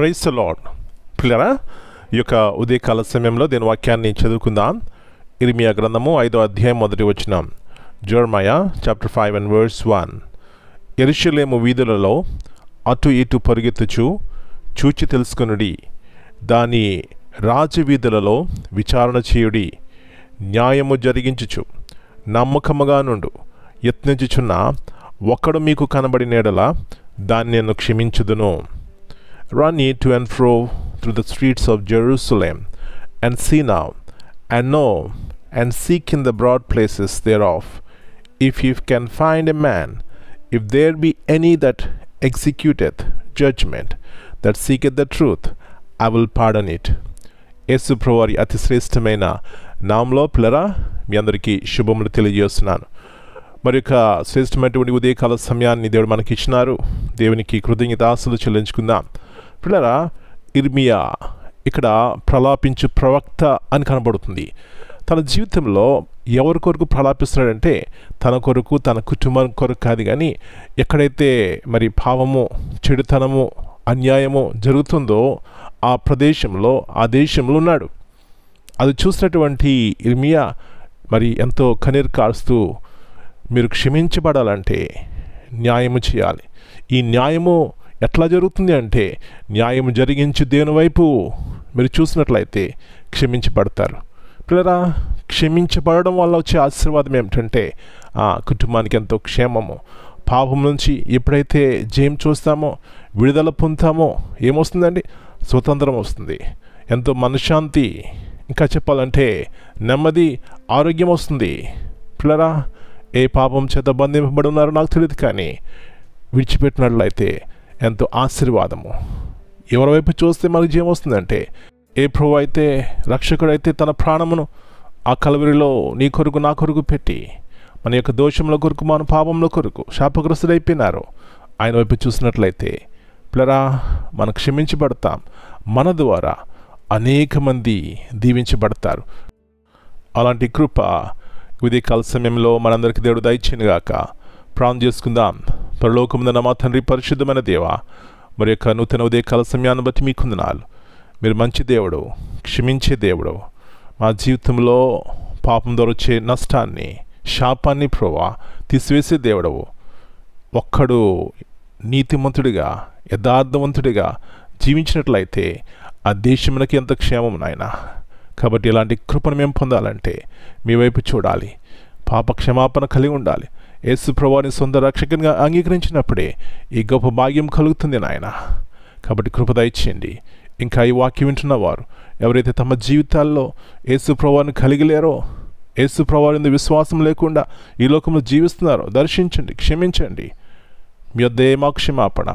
Praise the lord. పిల్లరా, ఈ యొక్క ఉదయకాల సమయంలో దీని వాక్యాన్ని చదువుకుందాం. ఇర్మియా గ్రంథము 5వ అధ్యాయం మొదటి వచనం. జెరమయా చాప్టర్ 5 and verse 1. యెరూషలేము వీధులలో అటు ఇటు పరుగెత్తుచు చూచి తెలుసుకొనుడి, దాని రాజవీధులలో విచారణ చేయుడి, న్యాయము జరిగించుచు నమ్మకముగా నుండు యత్నించుచున్న ఒక్కడు మీకు కనబడిన యెడల దాన్ని నేను క్షమించుదును. Run ye to and fro through the streets of Jerusalem, and see now, and know, and seek in the broad places thereof, if ye can find a man, if there be any that executeth judgment, that seeketh the truth, I will pardon it. యేసు ప్రభువారి అతి శ్రేష్టమైన నామంలో పిల్లరా మీ అందరికీ శుభములు తెలియజేస్తున్నాను. మరి యొక్క శ్రేష్టమైనటువంటి ఉదయకాల సమయాన్ని దేవుడు మనకి ఇచ్చినారు. దేవునికి కృతజ్ఞతాస్తులు చెల్లించుకుందాం. పిల్లరా, ఇర్మియా ఇక్కడ ప్రలాపించు ప్రవక్త అని కనబడుతుంది. తన జీవితంలో ఎవరి కొరకు ప్రలాపిస్తున్నాడంటే తన కొరకు, తన కుటుంబం కొరకు కాదు, కానీ ఎక్కడైతే మరి పాపము, చెడుతనము, అన్యాయము జరుగుతుందో ఆ ప్రదేశంలో, ఆ దేశంలో ఉన్నాడు. అది చూసినటువంటి ఇర్మియా మరి ఎంతో కన్నీరు కారుస్తూ, మీరు క్షమించబడాలంటే న్యాయము చేయాలి. ఈ న్యాయము ఎట్లా జరుగుతుంది అంటే, న్యాయం జరిగించి దేవుని వైపు మీరు చూసినట్లయితే క్షమించబడతారు. పిల్లరా, క్షమించబడడం వల్ల వచ్చే ఆశీర్వాదం ఏమిటంటే ఆ కుటుంబానికి ఎంతో క్షేమము. పాపం నుంచి ఎప్పుడైతే జయం చూస్తామో, విడుదల పొందుతామో ఏమొస్తుందండి? స్వతంత్రం వస్తుంది, ఎంతో మనశ్శాంతి, ఇంకా చెప్పాలంటే నెమ్మది, ఆరోగ్యం వస్తుంది. పిల్లరా, ఏ పాపం చేత బంధింపబడి ఉన్నారో నాకు తెలియదు, కానీ విడిచిపెట్టినట్లయితే ఎంతో ఆశీర్వాదము. ఎవరి వైపు చూస్తే మనకి ఏమొస్తుందంటే, ఏ ప్రభు అయితే, రక్షకుడైతే తన ప్రాణమును ఆ కలవరిలో నీ కొరకు, నా కొరకు పెట్టి మన యొక్క దోషముల కొరకు, మన పాపముల కొరకు శాపగ్రస్తుడైపోయినారు, ఆయన వైపు చూసినట్లయితే పిల్లరా మనం క్షమించబడతాం. మన ద్వారా అనేక మంది దీవించబడతారు. అలాంటి కృప ఉదయకాల సమయంలో మనందరికీ దేవుడు దయచేయనుగాక. ప్రార్థన చేసుకుందాం. పరలోకమున మా తండ్రి, పరిశుద్ధమైన దేవ, మరి యొక్క నూతన ఉదయకాల సమయాన్ని బట్టి మీకు వందనాలు. మీరు మంచి దేవుడు, క్షమించే దేవుడు. మా జీవితంలో పాపం ద్వారా వచ్చే నష్టాన్ని, శాపాన్ని ప్రభువా తీసివేసే దేవుడవు. ఒక్కడు నీతిమంతుడిగా, యథార్థవంతుడిగా జీవించినట్లయితే ఆ దేశమునకి ఎంత క్షేమం నాయన. కాబట్టి ఇలాంటి కృపను మేము పొందాలంటే మీ వైపు చూడాలి, పాప క్షమాపణ కలిగి ఉండాలి. యేసు ప్రభువుని సొంత రక్షకునిగా అంగీకరించినప్పుడే ఈ గొప్ప భాగ్యం కలుగుతుంది నాయన. కాబట్టి కృప దయచేయండి. ఇంకా ఈ వాక్యం వింటున్న వారు ఎవరైతే తమ జీవితాల్లో యేసు ప్రభువుని కలిగి లేరో, యేసు ప్రభువుని విశ్వాసం లేకుండా ఈ లోకంలో జీవిస్తున్నారో దర్శించండి, క్షమించండి. మీ యొద్దే మాకు క్షమాపణ,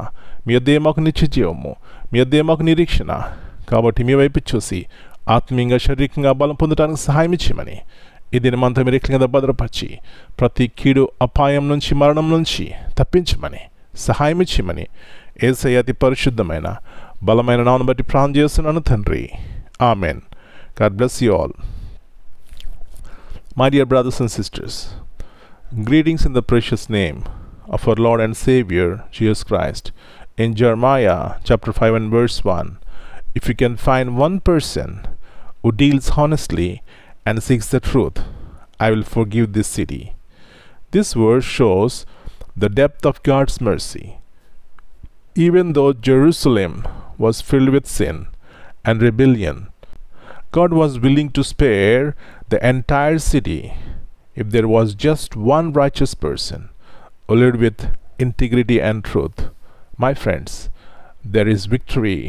మీ యొద్దే మాకు నిత్య జీవము, మీ యొద్దే మాకు నిరీక్షణ. కాబట్టి మీ వైపు చూసి ఆత్మీయంగా, శారీరకంగా బలం పొందడానికి సహాయం ఇచ్చేయమని ఈ దినమంతా మీరు ఎట్లా భద్రపరిచి ప్రతి కీడు, అపాయం నుంచి, మరణం నుంచి తప్పించమని సహాయం ఇచ్చేయమని యేసయ్య అతి పరిశుద్ధమైన బలమైన నామమును బట్టి ప్రార్థన చేస్తున్నాను తండ్రి. Amen. God bless you all. My dear brothers and sisters, greetings in the precious name of our Lord and Savior Jesus Christ. In Jeremiah chapter 5 and verse 1, if you can find one person who deals honestly and seeks the truth, I will forgive this city. This verse shows the depth of God's mercy. Even though Jerusalem was filled with sin and rebellion, God was willing to spare the entire city if there was just one righteous person who lived with integrity and truth. My friends, there is victory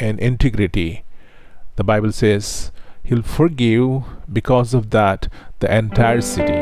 in integrity. The Bible says He'll forgive because of that the entire city.